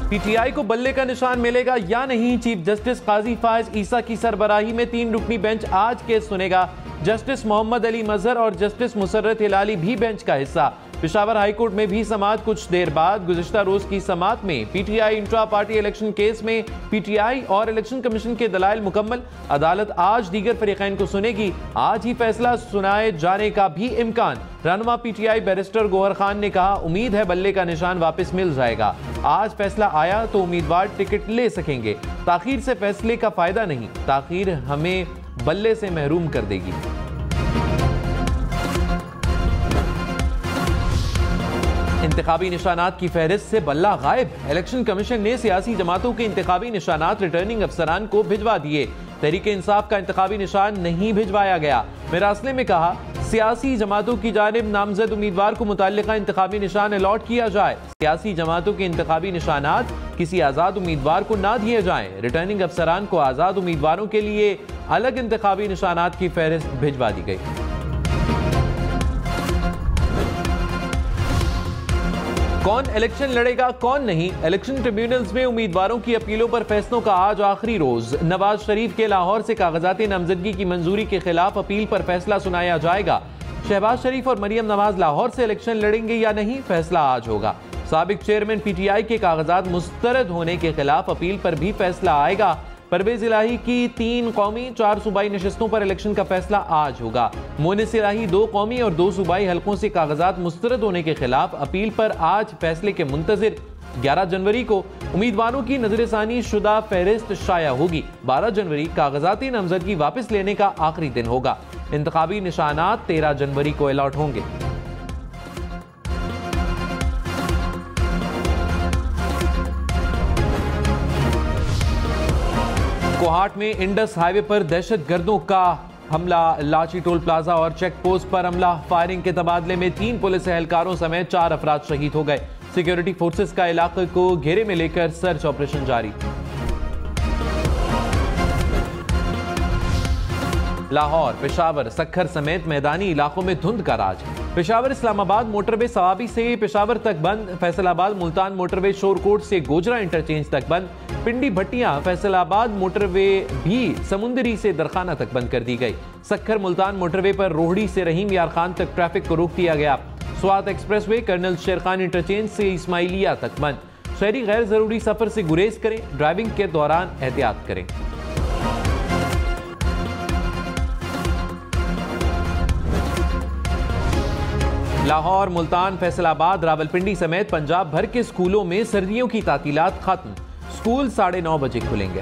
PTI को बल्ले का निशान मिलेगा या नहीं? चीफ जस्टिस काजी फायज ईसा की सरबराही में 3 रुकनी बेंच आज केस सुनेगा। जस्टिस मोहम्मद अली मजहर और जस्टिस मुसर्रत हिलाली भी बेंच का हिस्सा। पेशावर हाईकोर्ट में भी समाअत कुछ देर बाद। गुज़िश्ता रोज की समाअत में PTI intra party election case में पीटीआई और इलेक्शन कमीशन के दलाइल मुकम्मल। अदालत आज दीगर फरीकैन को सुनेगी। आज ही फैसला सुनाए जाने का भी इम्कान। रहनुमा पीटीआई बैरिस्टर गौहर खान ने कहा, उम्मीद है बल्ले का निशान वापस मिल जाएगा। आज फैसला आया तो उम्मीदवार टिकट ले सकेंगे। ताखीर से फैसले का फायदा नहीं, ताखीर हमें बल्ले से महरूम कर देगी। इंतखाबी निशानात की फहरिस्त से बल्ला गायब। इलेक्शन कमीशन ने सियासी जमातों के इंतखाबी निशानात रिटर्निंग अफसरान को भिजवा दिए। तहरीक इंसाफ का इंतखाबी निशान नहीं भिजवाया गया। मिरासले में कहा, सियासी जमातों की जानिब नामजद उम्मीदवार को मुताल्लिका इंतखाबी निशान अलॉट किया जाए। सियासी जमातों के इंतखाबी निशानात किसी आज़ाद उम्मीदवार को ना दिए जाएं। रिटर्निंग अफसरान को आज़ाद उम्मीदवारों के लिए अलग इंतखाबी निशानात की फहरिस्त भिजवा दी गई। कौन इलेक्शन लड़ेगा कौन नहीं? इलेक्शन ट्रिब्यूनल्स में उम्मीदवारों की अपीलों पर फैसलों का आज आखिरी रोज। नवाज शरीफ के लाहौर से कागजाती नामजदगी की मंजूरी के खिलाफ अपील पर फैसला सुनाया जाएगा। शहबाज शरीफ और मरियम नवाज लाहौर से इलेक्शन लड़ेंगे या नहीं, फैसला आज होगा। साबिक चेयरमैन पीटीआई के कागजात मुस्तरद होने के खिलाफ अपील पर भी फैसला आएगा। परवेज इलाही की 3 कौमी 4 सूबाई नशिस्तों पर इलेक्शन का फैसला आज होगा। मोनिस इलाही 2 कौमी और 2 सूबाई हलकों से कागजात मुस्तरद होने के खिलाफ अपील पर आज फैसले के मुंतजिर। 11 जनवरी को उम्मीदवारों की नजरसानी शुदा फहरिस्त शाया होगी। 12 जनवरी कागजाती नामजदगी वापस लेने का आखिरी दिन होगा। इंतखाबी निशानात 13 जनवरी को अलॉट होंगे। कोहाट में इंडस हाईवे पर दहशतगर्दों का हमला। लाची टोल प्लाजा और चेक पोस्ट पर हमला। फायरिंग के तबादले में 3 पुलिस एहलकारों समेत 4 अफराद शहीद हो गए। सिक्योरिटी फोर्सेस का इलाके को घेरे में लेकर सर्च ऑपरेशन जारी। लाहौर, पेशावर, सक्खर समेत मैदानी इलाकों में धुंध का राज। पेशावर इस्लामाबाद मोटरवे सवाबी से पेशावर तक बंद। फैसलाबाद मुल्तान मोटरवे शोरकोट से गोजरा इंटरचेंज तक बंद। पिंडी भट्टियां फैसलाबाद मोटरवे भी समुंदरी से दरखाना तक बंद कर दी गई। सक्खर मुल्तान मोटरवे पर रोहड़ी से रहीम यार खान तक ट्रैफिक को रोक दिया गया। स्वात एक्सप्रेसवे कर्नल शेर खान इंटरचेंज से इस्माइलिया तक बंद। शहरी गैर जरूरी सफर से गुरेज करें। ड्राइविंग के दौरान एहतियात करें। लाहौर, मुल्तान, फैसलाबाद, रावलपिंडी समेत पंजाब भर के स्कूलों में सर्दियों की तातीलात खत्म। स्कूल 9:30 बजे खुलेंगे।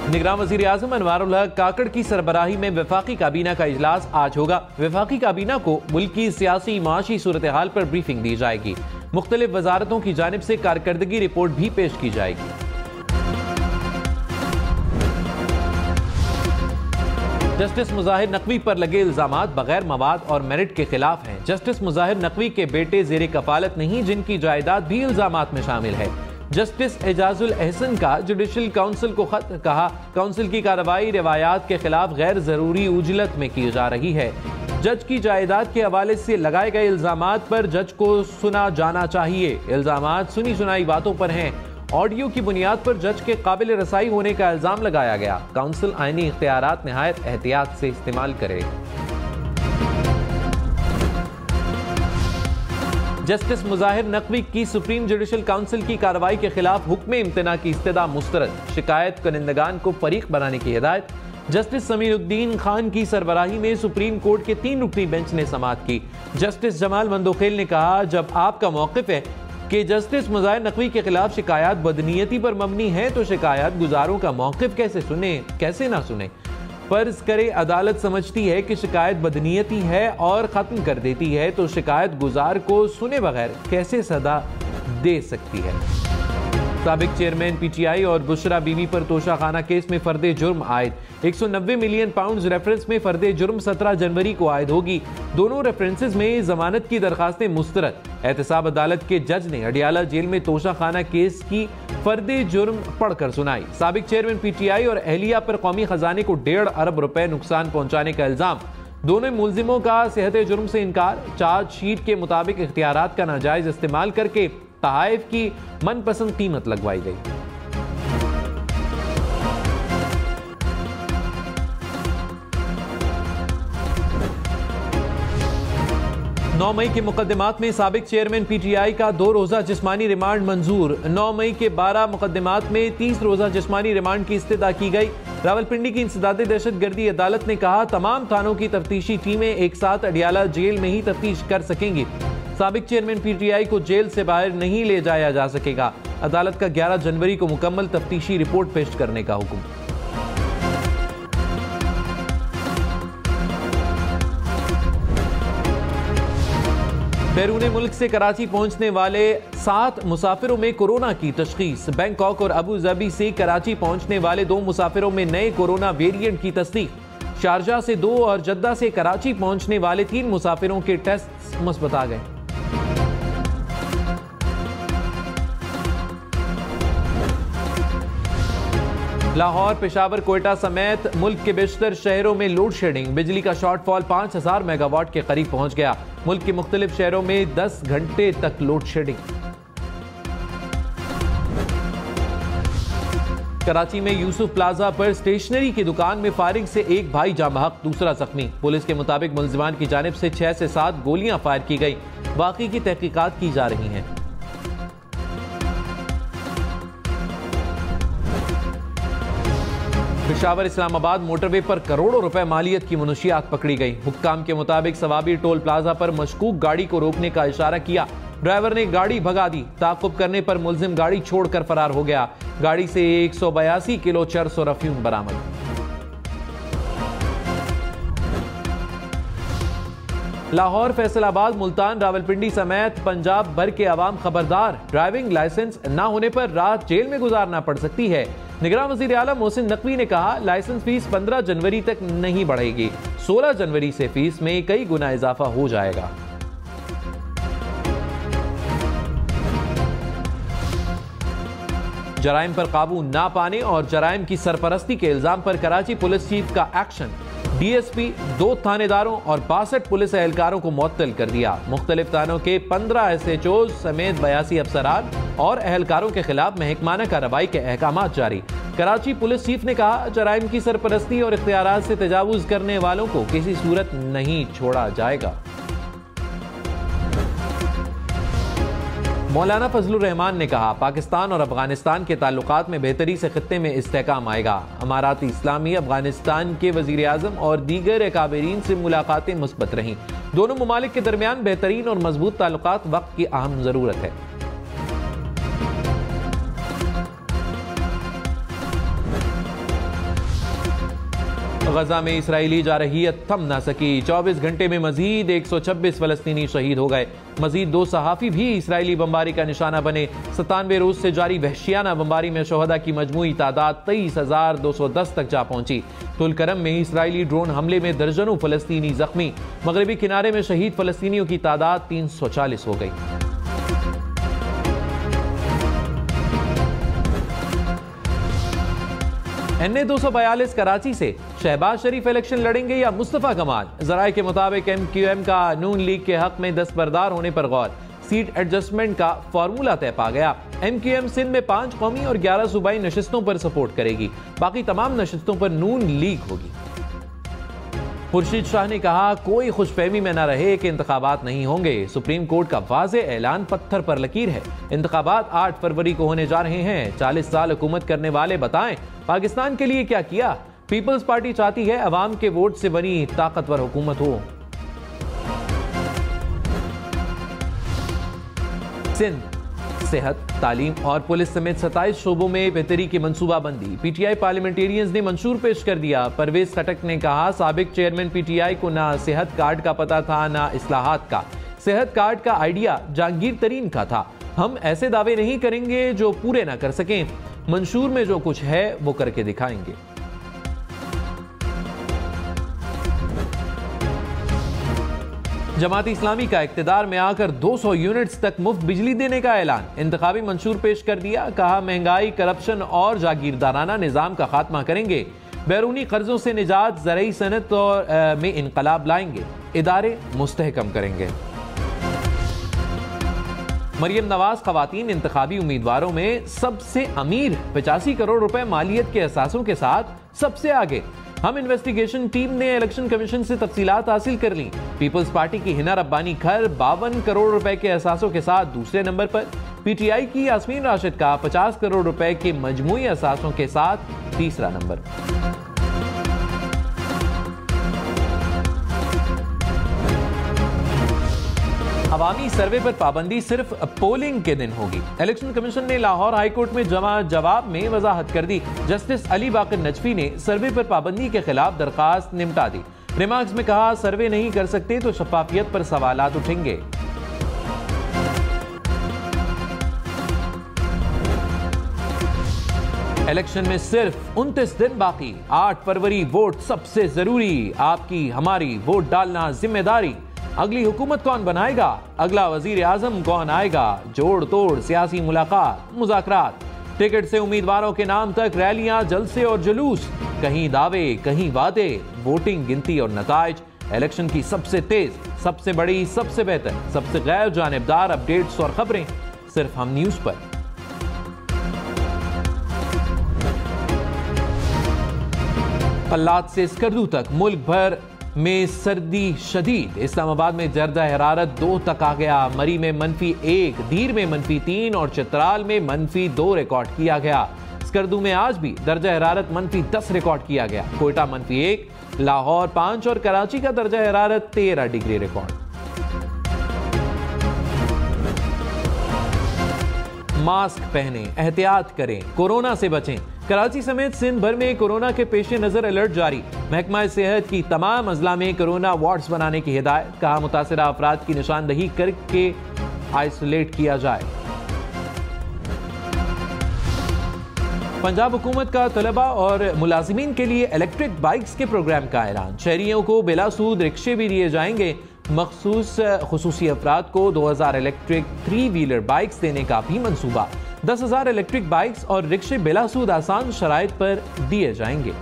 निगरान वज़ीर आज़म अनवारुल हक काकड़ की सरबराही में वफाकी काबीना का इजलास आज होगा। वफाकी काबीना को मुल्क की सियासी माशी सूरत हाल पर ब्रीफिंग दी जाएगी। मुख्तलिफ वजारतों की जानिब से कारकर्दगी रिपोर्ट भी पेश की जाएगी। जस्टिस मुजाहिर नकवी पर लगे इल्जामात बगैर मवाद और मेरिट के खिलाफ हैं। जस्टिस मुजाहिर नकवी के बेटे जेरे कफालत नहीं, जिनकी जायदाद भी इल्जामात में शामिल है। जस्टिस एजाजुल एहसन का जुडिशल काउंसिल को खत। कहा, काउंसिल की कार्रवाई रिवायात के खिलाफ गैर जरूरी उजलत में की जा रही है। जज की जायदाद के हवाले से लगाए गए इल्जामात पर जज को सुना जाना चाहिए। इल्जामात सुनी सुनाई बातों पर हैं। ऑडियो की बुनियाद पर जज के काबिल रसाई होने का इल्जाम लगाया गया। काउंसिल आईनी इख्तियारात निहायत एहतियात से इस्तेमाल करे। जस्टिस मुजाहिर नकवी की सुप्रीम जुडिशल काउंसिल की कार्रवाई के खिलाफ हुक्म इम्तना की इस्तदा मुस्तरद। शिकायत कुनिंदगान को फरीक बनाने की हिदायत। जस्टिस समीरुद्दीन खान की सरबराही में सुप्रीम कोर्ट के 3 रुकनी बेंच ने समाअत की। जस्टिस जमाल मंदोखेल ने कहा, जब आपका मौक़िफ़ है कि जस्टिस मुजाहिर नकवी के खिलाफ शिकायत बदनीयती पर मबनी है, तो शिकायत गुजारों का मौक़िफ़ कैसे ना सुने। फर्ज करे अदालत समझती है कि शिकायत बदनीयती है और ख़त्म कर देती है, तो शिकायत गुजार को सुने बगैर कैसे सदा दे सकती है। साबिक चेयरमैन पीटीआई और बुशरा बीवी पर तोशाखाना केस में फर्दे जुर्म आयद। 190 मिलियन पाउंड रेफरेंस में फर्दे जुर्म 17 जनवरी को आयद होगी। दोनों रेफरेंसेस में जमानत की दरखास्तें मुस्तरद। एहतसाब अदालत के जज ने अडियाला जेल में तोशाखाना केस की फर्दे जुर्म पढ़कर सुनाई। साबिक चेयरमैन पीटीआई और अहलिया पर कौमी खजाने को 1.5 अरब रुपए नुकसान पहुंचाने का इल्जाम। दोनों मुलजिमों का सेहत जुर्म से इनकार, चार्जशीट के मुताबिक इख्तियारात का नाजायज इस्तेमाल करके तहाइफ की मनपसंद कीमत लगवाई गई। 9 मई के मुकदमात में साबिक चेयरमैन पीटीआई का 2 रोजा जिस्मानी रिमांड मंजूर। 9 मई के 12 मुकदमात में 30 रोजा जिस्मानी रिमांड की इस्तदा की गई। रावलपिंडी की इंसदादे दहशतगर्दी अदालत ने कहा, तमाम थानों की तफ्तीशी टीमें एक साथ अडियाला जेल में ही तफ्तीश कर सकेंगी। साबिक चेयरमैन पीटीआई को जेल से बाहर नहीं ले जाया जा सकेगा। अदालत का 11 जनवरी को मुकम्मल तफ्तीशी रिपोर्ट पेश करने का हुक्म। बैरून मुल्क से कराची पहुंचने वाले 7 मुसाफिरों में कोरोना की तशखीस। बैंकॉक और अबू धाबी से कराची पहुंचने वाले 2 मुसाफिरों में नए कोरोना वेरिएंट की तस्दीक। शारजा से 2 और जद्दा से कराची पहुंचने वाले 3 मुसाफिरों के टेस्ट मुस्बत आ गए। लाहौर, पेशावर, कोयटा समेत मुल्क के बेशतर शहरों में लोड शेडिंग। बिजली का शॉर्टफॉल 5000 मेगावाट के करीब पहुंच गया। मुल्क के मुख्तलिफ शहरों में 10 घंटे तक लोड शेडिंग। कराची में यूसुफ प्लाजा पर स्टेशनरी की दुकान में फायरिंग से एक भाई जाँ बहक, दूसरा जख्मी। पुलिस के मुताबिक मुलजिमान की जानिब से 6 से 7 गोलियां फायर की गई। बाकी की तहकीकात की जा रही हैं। पेशावर इस्लामाबाद मोटरवे पर करोड़ों रुपए मालियत की मनशियात पकड़ी गई। हुक्काम के मुताबिक सवाबी टोल प्लाजा पर मशकूक गाड़ी को रोकने का इशारा किया। ड्राइवर ने गाड़ी भगा दी। ताक़ुब करने पर मुलजिम गाड़ी छोड़कर फरार हो गया। गाड़ी से 182 किलो चरस और अफीम बरामद। लाहौर, फैसलाबाद, मुल्तान, रावलपिंडी समेत पंजाब भर के अवाम खबरदार, ड्राइविंग लाइसेंस न होने पर रात जेल में गुजारना पड़ सकती है। निगरान वज़ीर आला मोहसिन नकवी ने कहा, लाइसेंस फीस 15 जनवरी तक नहीं बढ़ेगी। 16 जनवरी से फीस में कई गुना इजाफा हो जाएगा। जराइम पर काबू ना पाने और जराइम की सरपरस्ती के इल्जाम पर कराची पुलिस चीफ का एक्शन। डीएसपी, 2 थानेदारों और 62 पुलिस एहलकारों को मुअत्तल कर दिया। मुख्तलिफ थानों के 15 SHO समेत 82 अफसरान और एहलकारों के खिलाफ महकमाना कार्रवाई के अहकामात जारी। कराची पुलिस चीफ ने कहा, जराइम की सरपरस्ती और इख्तियारात से तजावुज करने वालों को किसी सूरत नहीं छोड़ा जाएगा। मौलाना फजलुर रहमान ने कहा, पाकिस्तान और अफगानिस्तान के ताल्लुकात में बेहतरी से खित्ते में इस्तेहकाम आएगा। अमारात इस्लामी, अफगानिस्तान के वजीर आजम और दीगर अकाबरीन से मुलाकातें मुस्बत रहीं। दोनों ममालिक के दरमियान बेहतरीन और मजबूत ताल्लुकात वक्त की अहम जरूरत है। गजा में इसराइली जारहियत थम ना सकी। 24 घंटे में मजीद 126 फलस्तीनी शहीद हो गए। मजीद 2 सहाफी भी इसराइली बमबारी का निशाना बने। 97 रोज से जारी वहशियाना बमबारी में शोहदा की मजमूई तादाद 23,210 तक जा पहुंची। तुलकरम में इसराइली ड्रोन हमले में दर्जनों फलस्तीनी जख्मी। मगरबी किनारे में शहीद फलस्तीनियों की तादाद 340 हो गई। NA 242 कराची से शहबाज शरीफ इलेक्शन लड़ेंगे या मुस्तफा कमाल। जराये के मुताबिक MQM का नून लीग के हक में दस्तबरदार होने पर गौर। सीट एडजस्टमेंट का फार्मूला तय पा गया। MQM सिंध में 5 कौमी और 11 सूबाई नशिस्तों पर सपोर्ट करेगी। बाकी तमाम नशिस्तों पर नून लीग होगी। खुर्शीद शाह ने कहा, कोई खुशफहमी में न रहे कि इंतखाबात नहीं होंगे। सुप्रीम कोर्ट का वाज़े ऐलान पत्थर पर लकीर है। इंतखाबात 8 फरवरी को होने जा रहे हैं। 40 साल हुकूमत करने वाले बताएं, पाकिस्तान के लिए क्या किया। पीपल्स पार्टी चाहती है अवाम के वोट से बनी ताकतवर हुकूमत हो। सिंध, सेहत, तालीम और पुलिस समेत 27 शोबों में बेहतरी की मंसूबाबंदी। PTI पार्लियामेंटेरियंस ने मंशूर पेश कर दिया। परवेज खटक ने कहा, साबिक चेयरमैन PTI को ना सेहत कार्ड का पता था ना इस्लाहात का। सेहत कार्ड का आइडिया जहांगीर तरीन का था। हम ऐसे दावे नहीं करेंगे जो पूरे ना कर सकें। मंशूर में जो कुछ है वो करके दिखाएंगे। जमात इस्लामी का इक्तिदार में आकर 200 यूनिट्स तक मुफ्त बिजली देने का ऐलान। इंतखाबी मंशूर पेश कर दिया। कहा, महंगाई, करप्शन और जागीरदाराना निजाम का खात्मा करेंगे। बैरूनी कर्जों से निजात, ज़राई सनत और में इनकलाब लाएंगे, इदारे मुस्तहकम करेंगे। मरियम नवाज खवातीन इंतखाबी उम्मीदवारों में सबसे अमीर 85 करोड़ रुपए मालियत के एहसासों के साथ सबसे आगे। हम इन्वेस्टिगेशन टीम ने इलेक्शन कमीशन से तफसीलात हासिल कर ली। पीपल्स पार्टी की हिना रब्बानी खर 52 करोड़ रुपए के एहसासों के साथ दूसरे नंबर पर। पीटीआई की यास्मीन राशिद का 50 करोड़ रुपए के मजमूई एहसासों के साथ तीसरा नंबर। अवामी सर्वे पर पाबंदी सिर्फ पोलिंग के दिन होगी। इलेक्शन कमीशन ने लाहौर हाईकोर्ट में जमा जवाब में वजाहत कर दी। जस्टिस अली बाकर नजफी ने सर्वे पर पाबंदी के खिलाफ दरखास्त निपटा दी। रिमार्क्स में कहा, सर्वे नहीं कर सकते तो शफाफियत पर सवालात उठेंगे। इलेक्शन में सिर्फ 29 दिन बाकी। 8 फरवरी वोट सबसे जरूरी। आपकी हमारी वोट डालना जिम्मेदारी। अगली हुकूमत कौन बनाएगा, अगला वजीर आजम कौन आएगा, जोड़ तोड़ सियासी मुलाकात मुज़ाकरात। टिकट से उम्मीदवारों के नाम तक रैलियां, जलसे और जुलूस, कहीं दावे कहीं वादे, वोटिंग गिनती और नताइज। इलेक्शन की सबसे तेज, सबसे बड़ी, सबसे बेहतर, सबसे गैर जानिबदार अपडेट्स और खबरें सिर्फ हम न्यूज पर। पल्लात से स्कर्दू तक मुल्क भर में सर्दी शदीद। इस्लामाबाद में दर्जा हरारत 2 तक आ गया। मरी में -1, दीर में -3 और चित्राल में -2 रिकॉर्ड किया गया। स्कर्दू में आज भी दर्जा हरारत -10 रिकॉर्ड किया गया। कोयटा -1, लाहौर 5 और कराची का दर्जा हरारत 13 डिग्री रिकॉर्ड। मास्क पहनें, एहतियात करें, कोरोना से बचें। कराची समेत सिंध भर में कोरोना के पेश नजर अलर्ट जारी। महकमा सेहत की तमाम अजला में कोरोना वार्ड्स बनाने की हिदायत। कहा, मुतासिरा अफराद की निशानदही करके आइसोलेट किया जाए। पंजाब हुकूमत का तलबा और मुलाजिमीन के लिए इलेक्ट्रिक बाइक्स के प्रोग्राम का ऐलान। शहरियों को बिला सूद रिक्शे भी दिए जाएंगे। खुसूसी अफराद को 2000 इलेक्ट्रिक 3 व्हीलर बाइक्स देने का भी मंसूबा। 10,000 इलेक्ट्रिक बाइक्स और रिक्शे बिला सूद आसान शराइत पर दिए जाएंगे।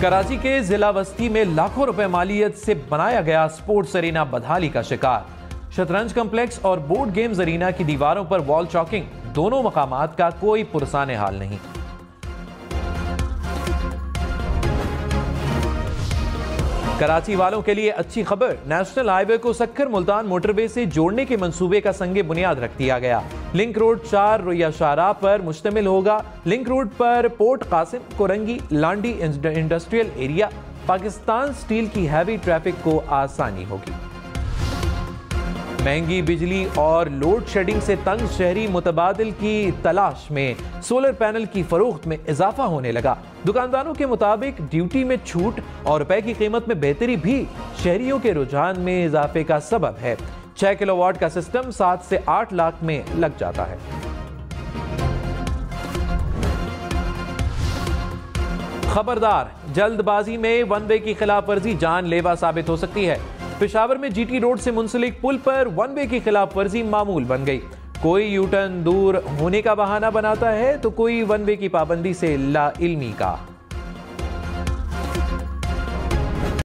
कराची के जिला वस्ती में लाखों रुपए मालियत से बनाया गया स्पोर्ट्स अरीना बदहाली का शिकार। शतरंज कम्प्लेक्स और बोर्ड गेम्स अरीना की दीवारों पर वॉल चॉकिंग। दोनों मकामात का कोई पुरसाने हाल नहीं। कराची वालों के लिए अच्छी खबर। नेशनल हाईवे को सक्खर मुल्तान मोटरवे से जोड़ने के मंसूबे का संगे बुनियाद रख दिया गया। लिंक रोड 4 रोया शाहराह पर मुश्तमिल होगा। लिंक रोड पर Port Qasim, Korangi, Landhi industrial area, Pakistan Steel की हैवी ट्रैफिक को आसानी होगी। महंगी बिजली और लोड शेडिंग से तंग शहरी मुतबादिल की तलाश में सोलर पैनल की फरोख्त में इजाफा होने लगा। दुकानदारों के मुताबिक ड्यूटी में छूट और रुपए की कीमत में बेहतरी भी शहरियों के रुझान में इजाफे का सबब है। 6 किलोवाट का सिस्टम 7 से 8 लाख में लग जाता है। खबरदार, जल्दबाजी में वन वे की खिलाफ वर्जी जानलेवा साबित हो सकती है। पेशावर में जीटी रोड से मुंसलिक पुल पर वन वे की खिलाफ वर्जी मामूल बन गई। कोई यू टर्न दूर होने का बहाना बनाता है तो कोई वन वे की पाबंदी से लाइल्मी का।